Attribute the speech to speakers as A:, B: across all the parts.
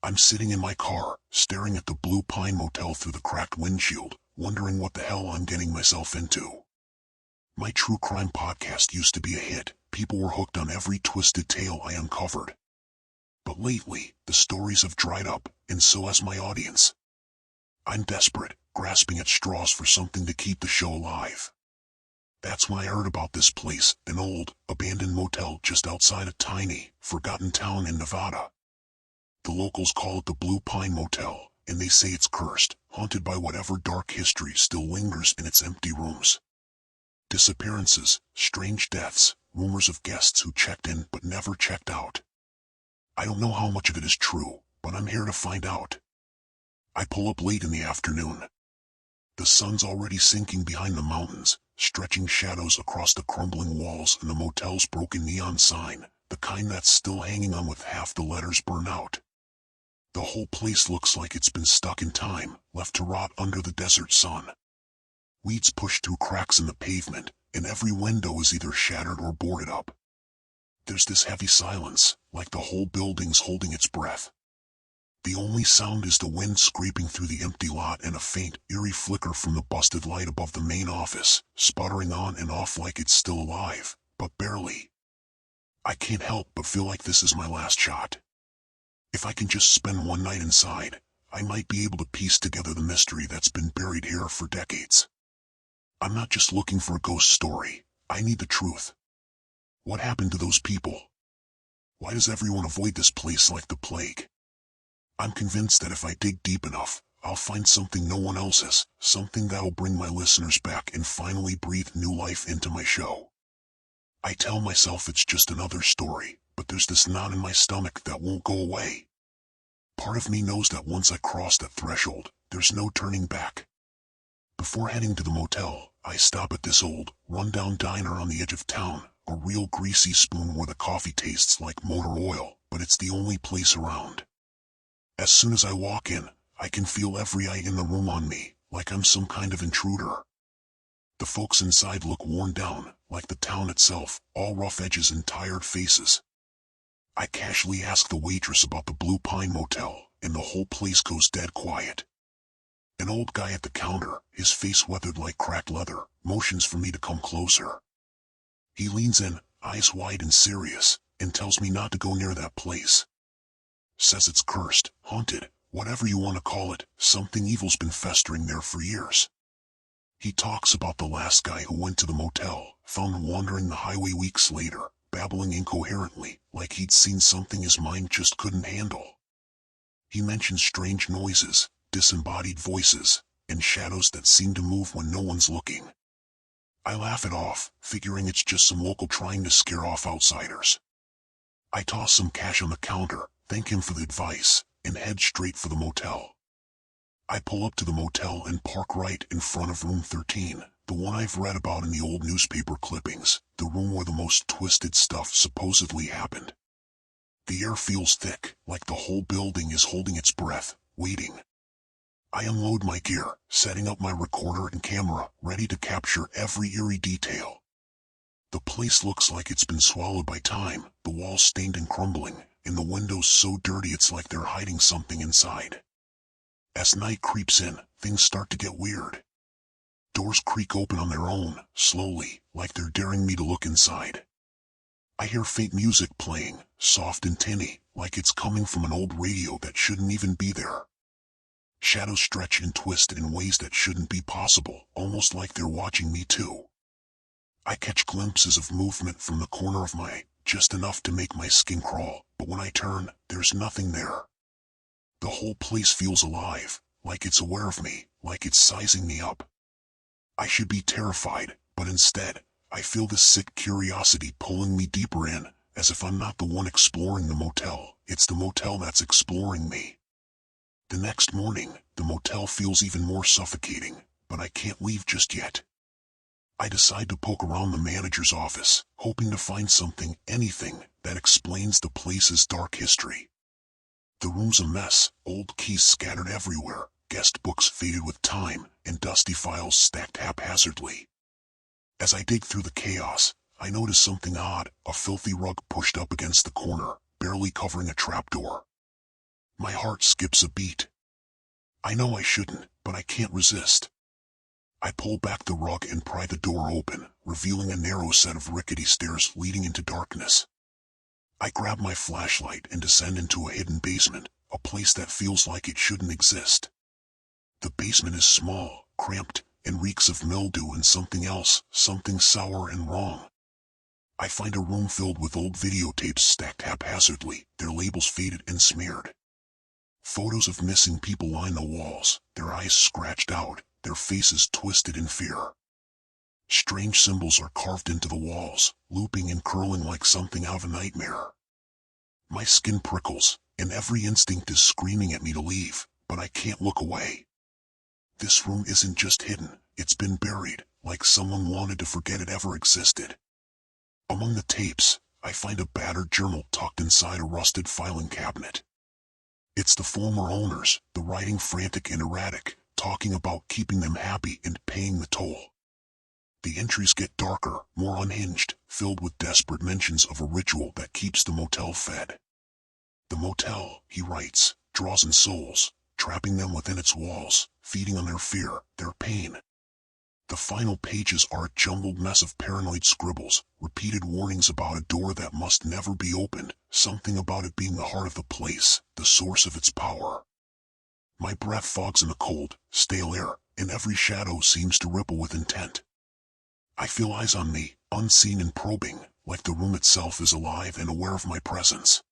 A: I'm sitting in my car, staring at the Blue Pine Motel through the cracked windshield, wondering what the hell I'm getting myself into. My true crime podcast used to be a hit. People were hooked on every twisted tale I uncovered. But lately, the stories have dried up, and so has my audience. I'm desperate, grasping at straws for something to keep the show alive. That's when I heard about this place, an old, abandoned motel just outside a tiny, forgotten town in Nevada. The locals call it the Blue Pine Motel, and they say it's cursed, haunted by whatever dark history still lingers in its empty rooms. Disappearances, strange deaths, rumors of guests who checked in but never checked out. I don't know how much of it is true, but I'm here to find out. I pull up late in the afternoon. The sun's already sinking behind the mountains, stretching shadows across the crumbling walls and the motel's broken neon sign, the kind that's still hanging on with half the letters burned out. The whole place looks like it's been stuck in time, left to rot under the desert sun. Weeds push through cracks in the pavement, and every window is either shattered or boarded up. There's this heavy silence, like the whole building's holding its breath. The only sound is the wind scraping through the empty lot and a faint, eerie flicker from the busted light above the main office, sputtering on and off like it's still alive, but barely. I can't help but feel like this is my last shot. If I can just spend one night inside, I might be able to piece together the mystery that's been buried here for decades. I'm not just looking for a ghost story, I need the truth. What happened to those people? Why does everyone avoid this place like the plague? I'm convinced that if I dig deep enough, I'll find something no one else has, something that'll bring my listeners back and finally breathe new life into my show. I tell myself it's just another story, but there's this knot in my stomach that won't go away. Part of me knows that once I cross that threshold, there's no turning back. Before heading to the motel, I stop at this old, run-down diner on the edge of town, a real greasy spoon where the coffee tastes like motor oil, but it's the only place around. As soon as I walk in, I can feel every eye in the room on me, like I'm some kind of intruder. The folks inside look worn down, like the town itself, all rough edges and tired faces. I casually ask the waitress about the Blue Pine Motel, and the whole place goes dead quiet. An old guy at the counter, his face weathered like cracked leather, motions for me to come closer. He leans in, eyes wide and serious, and tells me not to go near that place. Says it's cursed, haunted, whatever you want to call it, something evil's been festering there for years. He talks about the last guy who went to the motel, found wandering the highway weeks later, babbling incoherently, like he'd seen something his mind just couldn't handle. He mentions strange noises, disembodied voices, and shadows that seem to move when no one's looking. I laugh it off, figuring it's just some local trying to scare off outsiders. I toss some cash on the counter, thank him for the advice, and head straight for the motel. I pull up to the motel and park right in front of room 13, the one I've read about in the old newspaper clippings, the room where the most twisted stuff supposedly happened. The air feels thick, like the whole building is holding its breath, waiting. I unload my gear, setting up my recorder and camera, ready to capture every eerie detail. The place looks like it's been swallowed by time, the walls stained and crumbling, and the windows so dirty it's like they're hiding something inside. As night creeps in, things start to get weird. Doors creak open on their own, slowly, like they're daring me to look inside. I hear faint music playing, soft and tinny, like it's coming from an old radio that shouldn't even be there. Shadows stretch and twist in ways that shouldn't be possible, almost like they're watching me too. I catch glimpses of movement from the corner of my eye, just enough to make my skin crawl, but when I turn, there's nothing there. The whole place feels alive, like it's aware of me, like it's sizing me up. I should be terrified, but instead, I feel this sick curiosity pulling me deeper in, as if I'm not the one exploring the motel, it's the motel that's exploring me. The next morning, the motel feels even more suffocating, but I can't leave just yet. I decide to poke around the manager's office, hoping to find something, anything, that explains the place's dark history. The room's a mess, old keys scattered everywhere, guest books faded with time, and dusty files stacked haphazardly. As I dig through the chaos, I notice something odd, a filthy rug pushed up against the corner, barely covering a trapdoor. My heart skips a beat. I know I shouldn't, but I can't resist. I pull back the rug and pry the door open, revealing a narrow set of rickety stairs leading into darkness. I grab my flashlight and descend into a hidden basement, a place that feels like it shouldn't exist. The basement is small, cramped, and reeks of mildew and something else, something sour and wrong. I find a room filled with old videotapes stacked haphazardly, their labels faded and smeared. Photos of missing people line the walls, their eyes scratched out, their faces twisted in fear. Strange symbols are carved into the walls, looping and curling like something out of a nightmare. My skin prickles, and every instinct is screaming at me to leave, but I can't look away. This room isn't just hidden, it's been buried, like someone wanted to forget it ever existed. Among the tapes, I find a battered journal tucked inside a rusted filing cabinet. It's the former owners, the writing frantic and erratic, talking about keeping them happy and paying the toll. The entries get darker, more unhinged, filled with desperate mentions of a ritual that keeps the motel fed. The motel, he writes, draws in souls, trapping them within its walls, feeding on their fear, their pain. The final pages are a jumbled mess of paranoid scribbles, repeated warnings about a door that must never be opened, something about it being the heart of the place, the source of its power. My breath fogs in the cold, stale air, and every shadow seems to ripple with intent. I feel eyes on me, unseen and probing, like the room itself is alive and aware of my presence.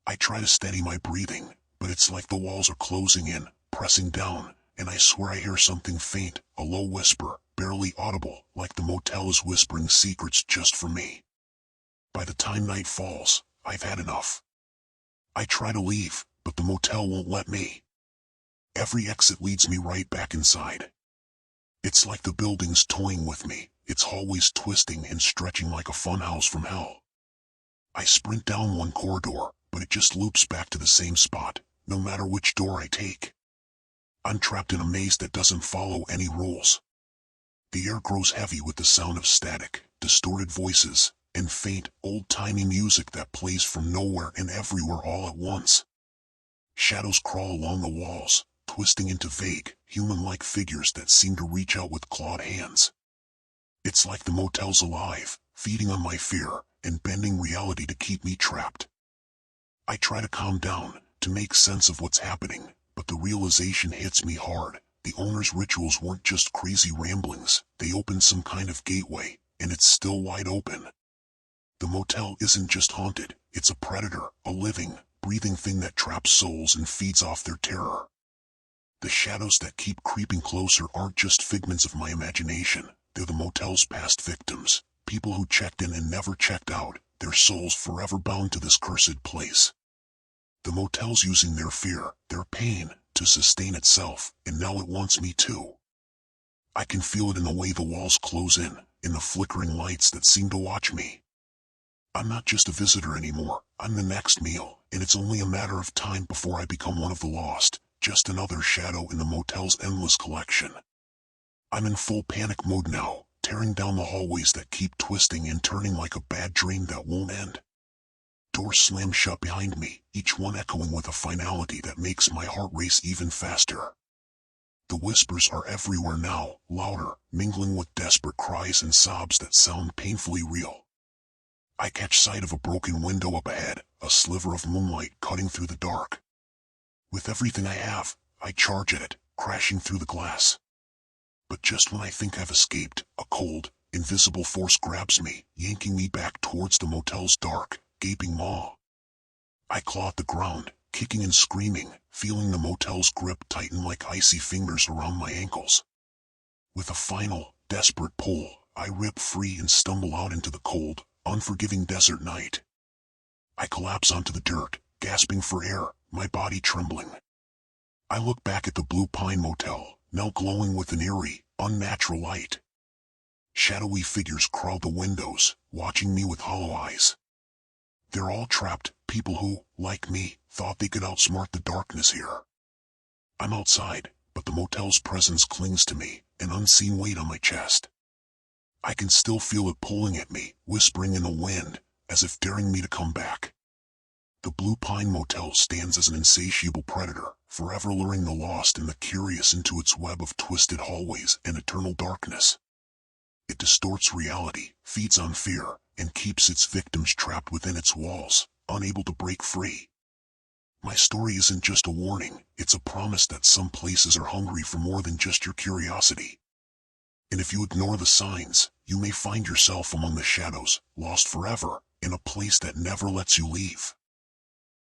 A: I try to steady my breathing, but it's like the walls are closing in, pressing down, and I swear I hear something faint, a low whisper, barely audible, like the motel is whispering secrets just for me. By the time night falls, I've had enough. I try to leave, but the motel won't let me. Every exit leads me right back inside. It's like the building's toying with me, its hallways twisting and stretching like a funhouse from hell. I sprint down one corridor, but it just loops back to the same spot, no matter which door I take. I'm trapped in a maze that doesn't follow any rules. The air grows heavy with the sound of static, distorted voices, and faint, old-timey music that plays from nowhere and everywhere all at once. Shadows crawl along the walls, twisting into vague, human-like figures that seem to reach out with clawed hands. It's like the motel's alive, feeding on my fear, and bending reality to keep me trapped. I try to calm down, to make sense of what's happening, but the realization hits me hard. The owner's rituals weren't just crazy ramblings, they opened some kind of gateway, and it's still wide open. The motel isn't just haunted, it's a predator, a living, breathing thing that traps souls and feeds off their terror. The shadows that keep creeping closer aren't just figments of my imagination, they're the motel's past victims, people who checked in and never checked out, their souls forever bound to this cursed place. The motel's using their fear, their pain, to sustain itself, and now it wants me too. I can feel it in the way the walls close in the flickering lights that seem to watch me. I'm not just a visitor anymore, I'm the next meal, and it's only a matter of time before I become one of the lost, just another shadow in the motel's endless collection. I'm in full panic mode now, tearing down the hallways that keep twisting and turning like a bad dream that won't end. Doors slam shut behind me, each one echoing with a finality that makes my heart race even faster. The whispers are everywhere now, louder, mingling with desperate cries and sobs that sound painfully real. I catch sight of a broken window up ahead, a sliver of moonlight cutting through the dark. With everything I have, I charge at it, crashing through the glass. But just when I think I've escaped, a cold, invisible force grabs me, yanking me back towards the motel's dark, gaping maw. I claw at the ground, kicking and screaming, feeling the motel's grip tighten like icy fingers around my ankles. With a final, desperate pull, I rip free and stumble out into the cold, unforgiving desert night. I collapse onto the dirt, gasping for air, my body trembling. I look back at the Blue Pine Motel, now glowing with an eerie, unnatural light. Shadowy figures crowd the windows, watching me with hollow eyes. They're all trapped, people who, like me, thought they could outsmart the darkness here. I'm outside, but the motel's presence clings to me, an unseen weight on my chest. I can still feel it pulling at me, whispering in the wind, as if daring me to come back. The Blue Pine Motel stands as an insatiable predator, forever luring the lost and the curious into its web of twisted hallways and eternal darkness. It distorts reality, feeds on fear, and keeps its victims trapped within its walls, unable to break free. My story isn't just a warning, it's a promise that some places are hungry for more than just your curiosity. And if you ignore the signs, you may find yourself among the shadows, lost forever, in a place that never lets you leave.